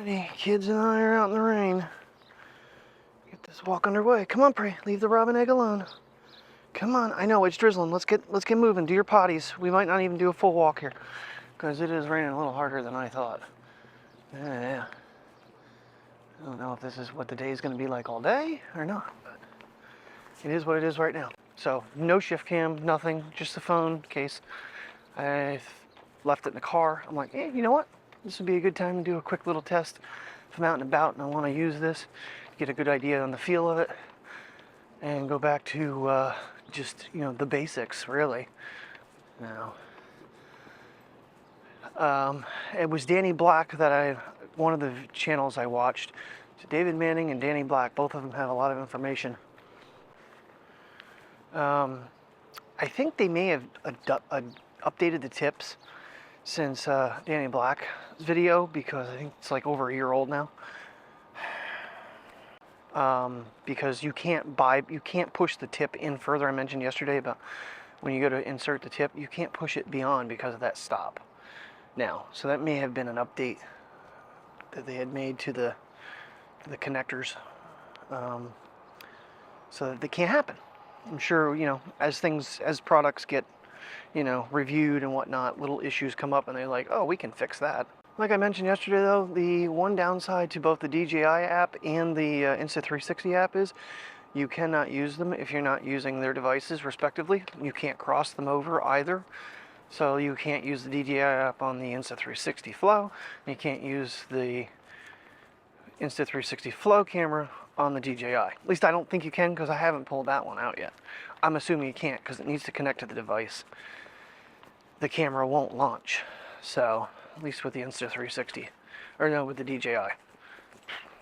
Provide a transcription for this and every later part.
Alrighty, kids and I are out in the rain. Get this walk underway. Come on, Prey. Leave the robin egg alone. Come on. I know it's drizzling. Let's get moving. Do your potties. We might not even do a full walk here, because it is raining a little harder than I thought. Yeah. I don't know if this is what the day is going to be like all day or not, but it is what it is right now. So no shift cam, nothing, just the phone in case I left it in the car. I'm like, hey, you know what? This would be a good time to do a quick little test if I'm out and about and I want to use this, get a good idea on the feel of it, and go back to just, you know, the basics, really. Now, it was Danny Black that one of the channels I watched. So David Manning and Danny Black, both of them have a lot of information. I think they may have updated the tips since Danny Black's video, because I think it's like over a year old now. Because you can't push the tip in further. I mentioned yesterday about when you go to insert the tip, you can't push it beyond because of that stop now. So that may have been an update that they had made to the connectors, so that they can't happen. I'm sure, you know, as products get, you know, reviewed and whatnot, little issues come up and they're like, oh, we can fix that. Like I mentioned yesterday though, the one downside to both the DJI app and the Insta360 app is you cannot use them if you're not using their devices respectively. You can't cross them over either. So you can't use the DJI app on the Insta360 Flow. You can't use the Insta360 Flow camera on the DJI. At least I don't think you can, because I haven't pulled that one out yet. I'm assuming you can't because it needs to connect to the device. The camera won't launch. So, at least with the Insta360. Or no, with the DJI.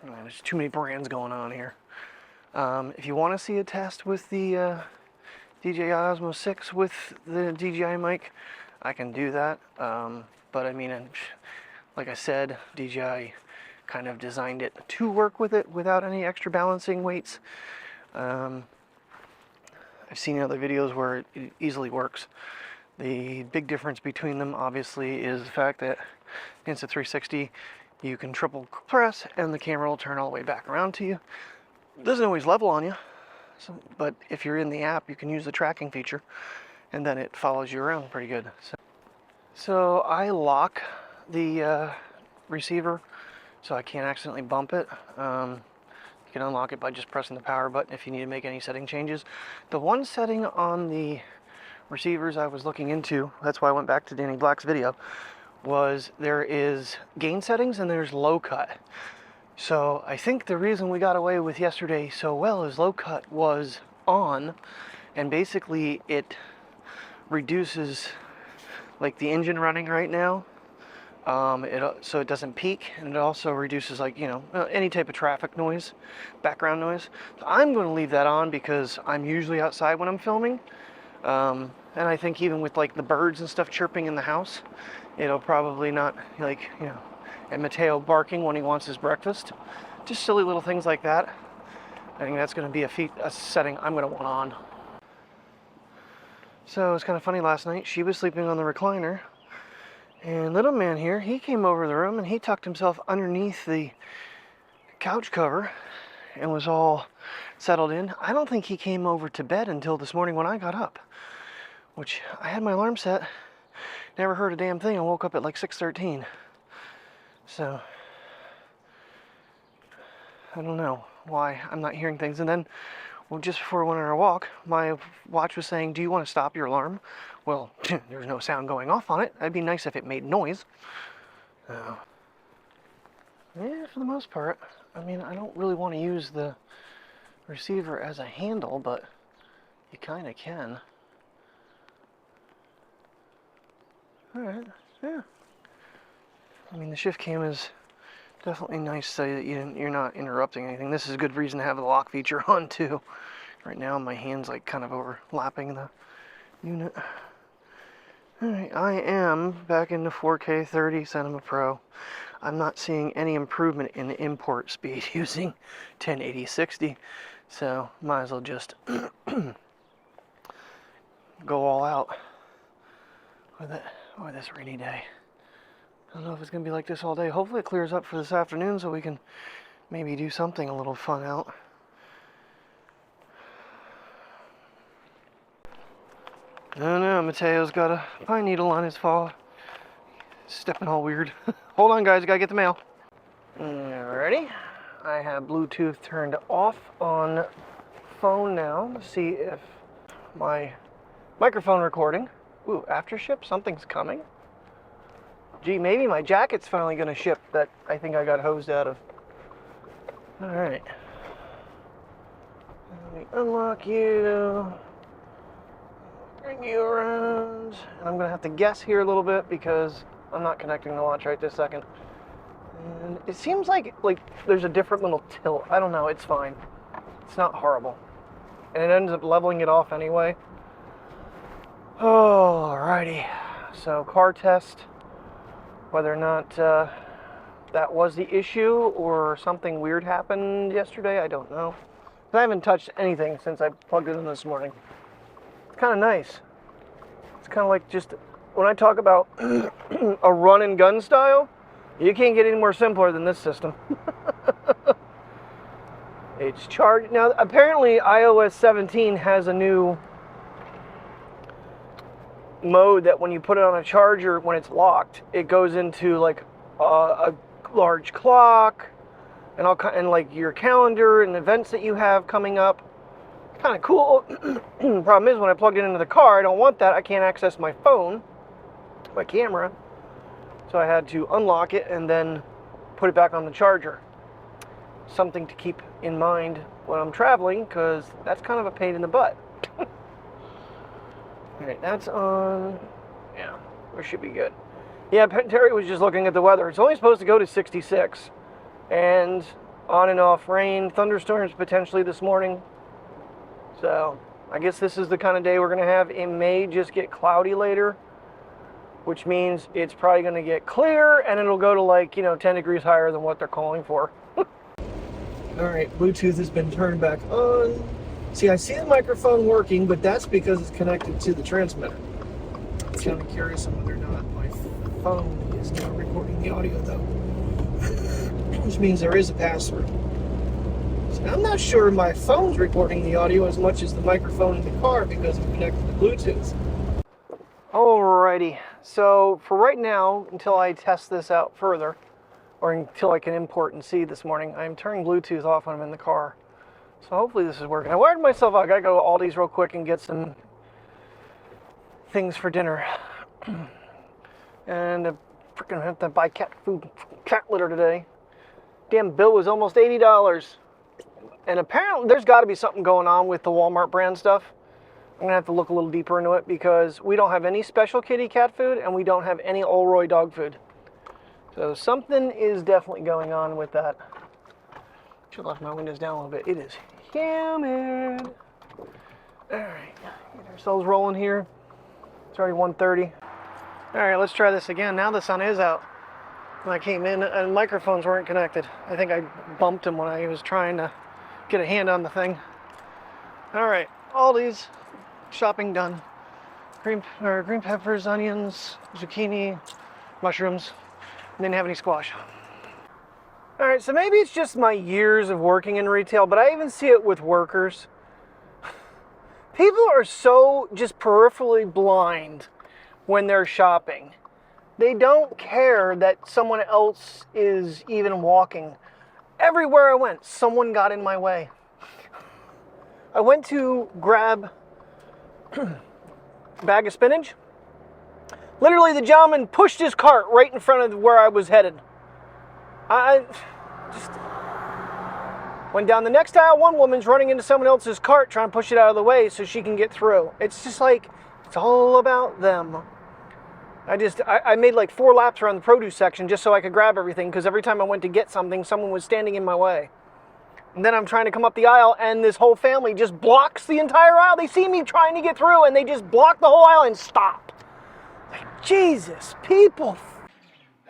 There's too many brands going on here. If you want to see a test with the DJI Osmo 6 with the DJI mic, I can do that. But I mean, like I said, DJI kind of designed it to work with it without any extra balancing weights. I've seen other videos where it easily works. The big difference between them obviously is the fact that Insta360, you can triple press and the camera will turn all the way back around to you. It doesn't always level on you, but if you're in the app, you can use the tracking feature and then it follows you around pretty good. So I lock the receiver so I can't accidentally bump it. You can unlock it by just pressing the power button if you need to make any setting changes. The one setting on the receivers I was looking into, that's why I went back to Danny Black's video, was there is gain settings and there's low cut. So I think the reason we got away with yesterday so well is low cut was on, and basically it reduces like the engine running right now. So it doesn't peak, and it also reduces, like, you know, any type of traffic noise, background noise. So I'm going to leave that on because I'm usually outside when I'm filming. And I think even with like the birds and stuff chirping in the house, it'll probably not, like, you know, and Mateo barking when he wants his breakfast. Just silly little things like that. I think that's going to be a setting I'm going to want on. So it's kind of funny, last night she was sleeping on the recliner, and little man here, he came over the room and he tucked himself underneath the couch cover and was all settled in. I don't think he came over to bed until this morning when I got up, which I had my alarm set, never heard a damn thing. I woke up at like 6:13. So I don't know why I'm not hearing things. And then, well, just before we went on our walk, my watch was saying, do you want to stop your alarm? Well, there's no sound going off on it. It'd be nice if it made noise. Yeah, for the most part. I mean, I don't really want to use the receiver as a handle, but you kind of can. Alright, yeah. I mean, the shift cam is definitely nice so that you're not interrupting anything. This is a good reason to have the lock feature on too. Right now my hand's like kind of overlapping the unit. Alright, I am back into 4K 30 Cinema Pro. I'm not seeing any improvement in the import speed using 1080-60, so might as well just go all out with it for this rainy day. I don't know if it's going to be like this all day. Hopefully it clears up for this afternoon so we can maybe do something a little fun out. I don't know, Mateo's got a pine needle on his paw. Stepping all weird. Hold on, guys, I gotta get the mail. Alrighty. I have Bluetooth turned off on phone now to see if my microphone recording. Ooh, after ship? Something's coming. Gee, maybe my jacket's finally gonna ship that I think I got hosed out of. Alright. Let me unlock you. Bring you around. And I'm gonna have to guess here a little bit because I'm not connecting the watch right this second. And it seems like there's a different little tilt. I don't know, it's fine. It's not horrible. And it ends up leveling it off anyway. Alrighty. So car test. Whether or not that was the issue or something weird happened yesterday, I don't know. I haven't touched anything since I plugged it in this morning. It's kind of nice. It's kind of like just, when I talk about a run and gun style, you can't get any more simpler than this system. It's charged. Now, apparently iOS 17 has a new mode that when you put it on a charger, when it's locked, it goes into like a large clock and all and like your calendar and events that you have coming up. Kind of cool. Problem is, when I plugged it into the car, I don't want that. I can't access my phone, my camera, so I had to unlock it and then put it back on the charger. Something to keep in mind when I'm traveling, because that's kind of a pain in the butt. Alright, that's on. Yeah, we should be good. Yeah, Terry was just looking at the weather. It's only supposed to go to 66. And on and off rain, thunderstorms potentially this morning. So, I guess this is the kind of day we're going to have. It may just get cloudy later, which means it's probably going to get clear, and it'll go to like, 10 degrees higher than what they're calling for. Alright, Bluetooth has been turned back on. See, I see the microphone working, but that's because it's connected to the transmitter. I'm kind of curious on whether or not my phone is now recording the audio, though. Which means there is a pass-through. So I'm not sure my phone's recording the audio as much as the microphone in the car because I'm connected to Bluetooth. Alrighty, so for right now, until I test this out further, or until I can import and see this morning, I'm turning Bluetooth off when I'm in the car. So hopefully this is working. I wired myself out. I gotta go to Aldi's real quick and get some things for dinner. And I'm freaking have to buy cat food, cat litter today. Damn bill was almost $80. And apparently there's got to be something going on with the Walmart brand stuff. I'm gonna have to look a little deeper into it because we don't have any special kitty cat food and we don't have any Olroy dog food. So something is definitely going on with that. Should have left my windows down a little bit. It is humid. Alright, get ourselves rolling here. It's already 1:30. Alright, let's try this again. Now the sun is out. When I came in and microphones weren't connected. I think I bumped them when I was trying to get a hand on the thing. Alright, Aldi's shopping done. Green peppers, onions, zucchini, mushrooms. Didn't have any squash. Alright, so maybe it's just my years of working in retail, but I even see it with workers. People are so just peripherally blind when they're shopping. They don't care that someone else is even walking. Everywhere I went, someone got in my way. I went to grab a bag of spinach. Literally, the gentleman pushed his cart right in front of where I was headed. I just went down the next aisle. One woman's running into someone else's cart trying to push it out of the way so she can get through. It's just like, it's all about them. I made like 4 laps around the produce section just so I could grab everything because every time I went to get something, someone was standing in my way. And then I'm trying to come up the aisle and this whole family just blocks the entire aisle. They see me trying to get through and they just block the whole aisle and stop. Like, Jesus, people.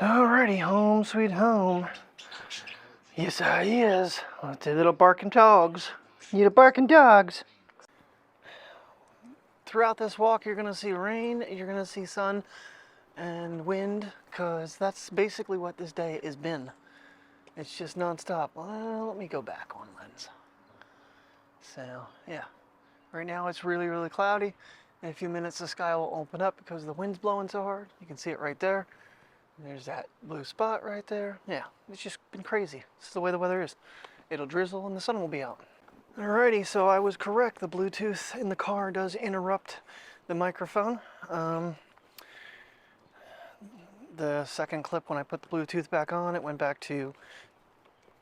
Alrighty, home sweet home. Yes, I is. The little barking dogs. You the barking dogs. Throughout this walk, you're going to see rain, you're going to see sun. and wind, because that's basically what this day has been. It's just non-stop. Well, let me go back on lens. So, yeah. Right now it's really, really cloudy. In a few minutes the sky will open up because the wind's blowing so hard. You can see it right there. There's that blue spot right there. Yeah, it's just been crazy. This is the way the weather is. It'll drizzle and the sun will be out. Alrighty, so I was correct. The Bluetooth in the car does interrupt the microphone. The second clip, when I put the Bluetooth back on, it went back to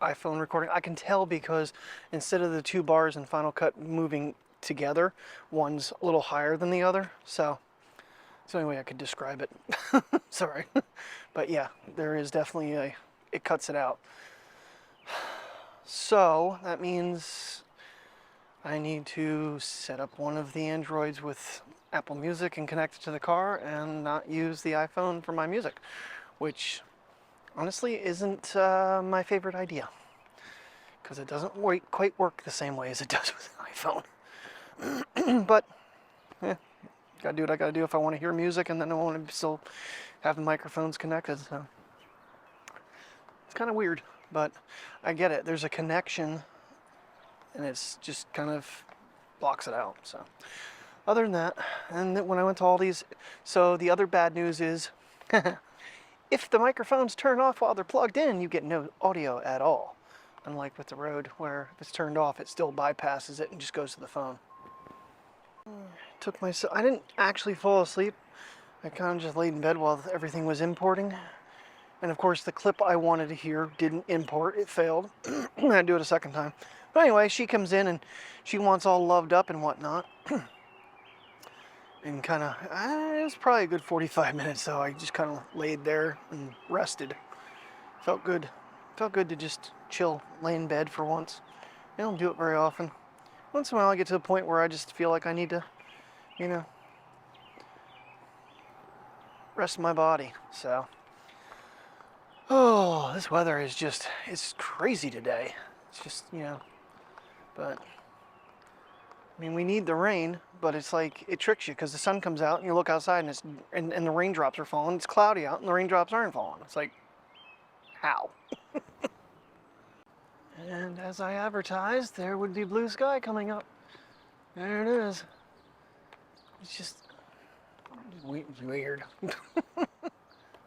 iPhone recording. I can tell because instead of the two bars in Final Cut moving together, one's a little higher than the other. So it's the only way I could describe it. Sorry. But yeah, there is definitely it cuts it out. So that means I need to set up one of the Androids with Apple Music and connect it to the car and not use the iPhone for my music, which honestly isn't my favorite idea, because it doesn't quite work the same way as it does with an iPhone. But gotta do what I gotta do if I want to hear music, and then I want to still have the microphones connected. So it's kind of weird, but I get it. There's a connection, and it's just kind of blocks it out. So other than that, and when I went to Aldi's, so the other bad news is if the microphones turn off while they're plugged in, you get no audio at all. Unlike with the Rode, where if it's turned off, it still bypasses it and just goes to the phone. I didn't actually fall asleep. I kind of just laid in bed while everything was importing. And of course, the clip I wanted to hear didn't import. It failed. I had to do it a second time. But anyway, she comes in and she wants all loved up and whatnot. And kind of, it was probably a good 45 minutes, so I just kind of laid there and rested. Felt good. Felt good to just chill, lay in bed for once. I don't do it very often. Once in a while I get to a point where I just feel like I need to, you know, rest my body. So, oh, this weather is just, it's crazy today. It's just, you know, but I mean, we need the rain, but it's like, it tricks you because the sun comes out and you look outside and the raindrops are falling. It's cloudy out and the raindrops aren't falling. It's like, how? And as I advertised, there would be blue sky coming up. There it is. It's just weird.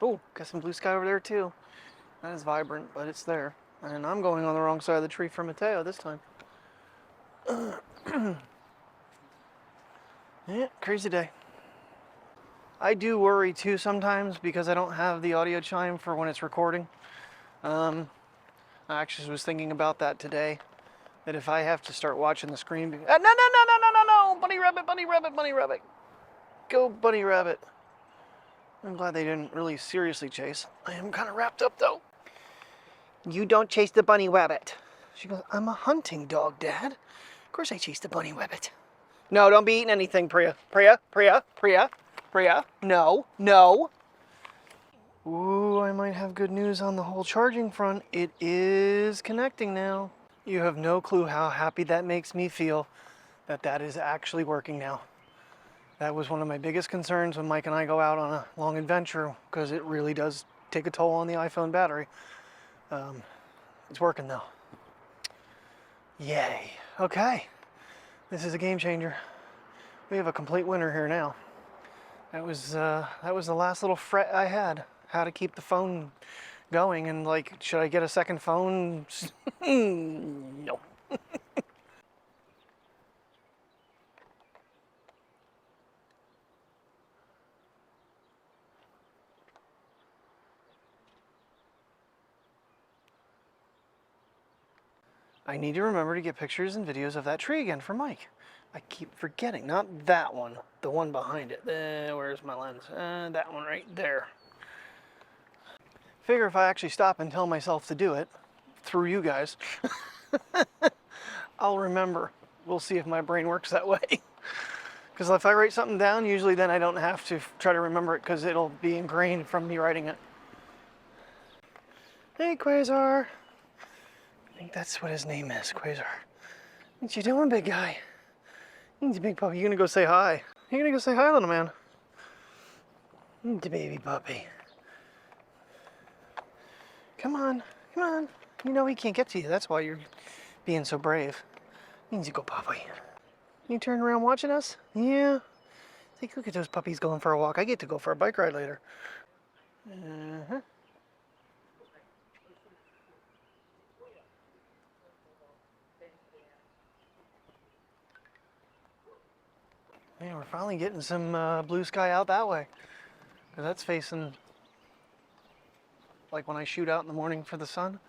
Oh, got some blue sky over there too. That is vibrant, but it's there. And I'm going on the wrong side of the tree for Mateo this time. Yeah, crazy day. I do worry too sometimes because I don't have the audio chime for when it's recording. I actually was thinking about that today, that if I have to start watching the screen, no, bunny rabbit, bunny rabbit, bunny rabbit. Go bunny rabbit. I'm glad they didn't really seriously chase. I am kind of wrapped up though. You don't chase the bunny rabbit. She goes, I'm a hunting dog, Dad. Of course I chase the bunny rabbit. No, don't be eating anything, Priya. Priya. No. Ooh, I might have good news on the whole charging front. It is connecting now. You have no clue how happy that makes me feel that is actually working now. That was one of my biggest concerns when Mike and I go out on a long adventure, because it really does take a toll on the iPhone battery. It's working though. Yay. Okay. This is a game changer. We have a complete winner here now. That was the last little fret I had. How to keep the phone going, and like, should I get a second phone? No. I need to remember to get pictures and videos of that tree again for Mike. I keep forgetting. Not that one. The one behind it. Where's my lens? That one right there. Figure if I actually stop and tell myself to do it, through you guys, I'll remember. We'll see if my brain works that way. Because if I write something down, usually then I don't have to try to remember it, because it'll be ingrained from me writing it. Hey, Quasar. I think that's what his name is, Quasar. What you doing, big guy? He's a big puppy. You gonna go say hi? You gonna go say hi, little man? The baby puppy. Come on, come on. You know he can't get to you. That's why you're being so brave. Means you go, puppy. You turn around watching us? Yeah. Take a look at those puppies going for a walk. I get to go for a bike ride later. Uh-huh. Man, we're finally getting some blue sky out that way. Because that's facing, like when I shoot out in the morning for the sun,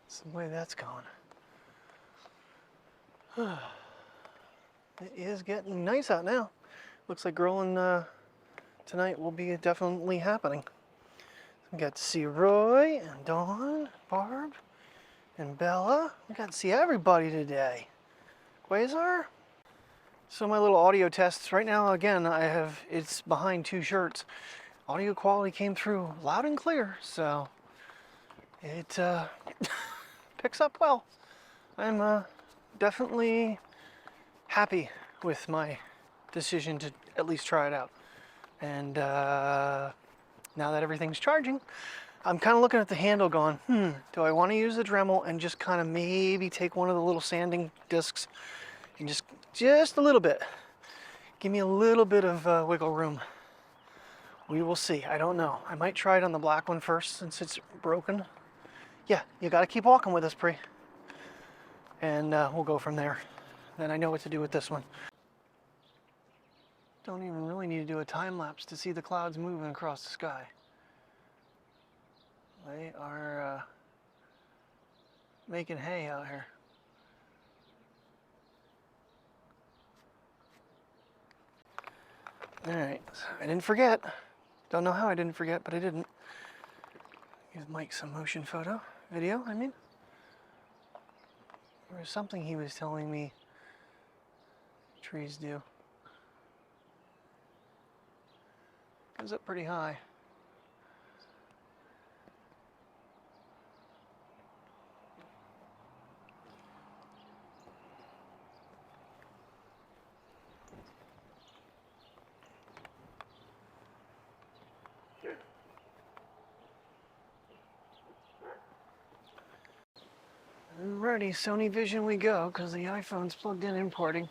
that's the way that's going. It is getting nice out now. Looks like grilling tonight will be definitely happening. We got to see Roy and Dawn, Barb, and Bella. We got to see everybody today. Quasar. So my little audio tests right now, again, it's behind two shirts. Audio quality came through loud and clear, so it picks up well. I'm definitely happy with my decision to at least try it out. And now that everything's charging, I'm kind of looking at the handle going, do I want to use the Dremel and just kind of maybe take one of the little sanding discs and just a little bit. Give me a little bit of wiggle room. We will see. I don't know. I might try it on the black one first since it's broken. Yeah, you got to keep walking with us, Pri. And we'll go from there. Then I know what to do with this one. Don't even really need to do a time lapse to see the clouds moving across the sky. They are making hay out here. Alright, I didn't forget. Don't know how I didn't forget, but I didn't. Give Mike some motion video, I mean. There was something he was telling me trees do. Goes up pretty high. Alrighty, Sony Vision we go, because the iPhone's plugged in importing.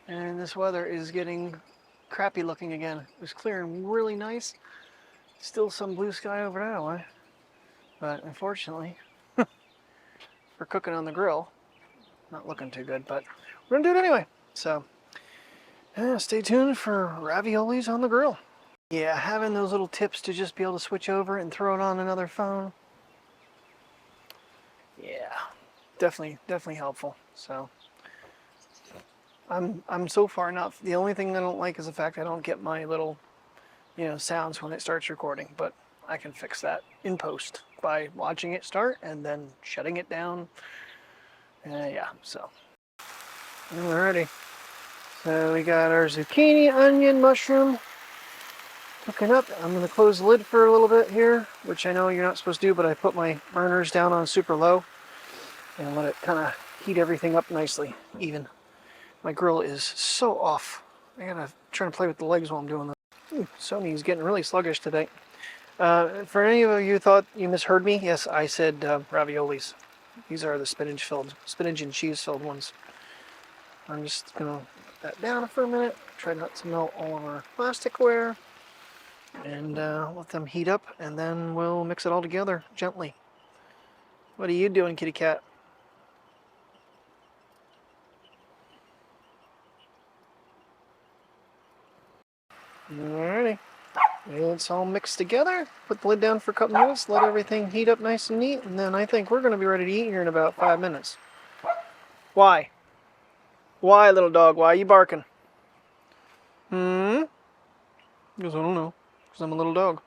And this weather is getting crappy looking again. It was clearing really nice. Still some blue sky over that way. But unfortunately, for cooking on the grill, not looking too good, but we're gonna do it anyway. So, stay tuned for raviolis on the grill. Yeah, having those little tips to just be able to switch over and throw it on another phone. Yeah, definitely helpful. So, I'm so far not. The only thing I don't like is the fact I don't get my little, sounds when it starts recording. But I can fix that in post by watching it start and then shutting it down. Yeah, so. Alrighty. So we got our zucchini, onion, mushroom cooking up. I'm going to close the lid for a little bit here, which I know you're not supposed to do, but I put my burners down on super low and let it kind of heat everything up nicely, even. My grill is so off. I gotta try to play with the legs while I'm doing this. Sony's getting really sluggish today. For any of you who thought you misheard me, yes, I said raviolis. These are the spinach and cheese filled ones. I'm just gonna put that down for a minute. Try not to melt all of our plasticware. And let them heat up, and then we'll mix it all together gently. What are you doing, kitty cat? Alrighty, it's all mixed together. Put the lid down for a couple minutes, let everything heat up nice and neat, and then I think we're going to be ready to eat here in about 5 minutes. Why? Why, little dog? Why are you barking? Because I don't know. Because I'm a little dog.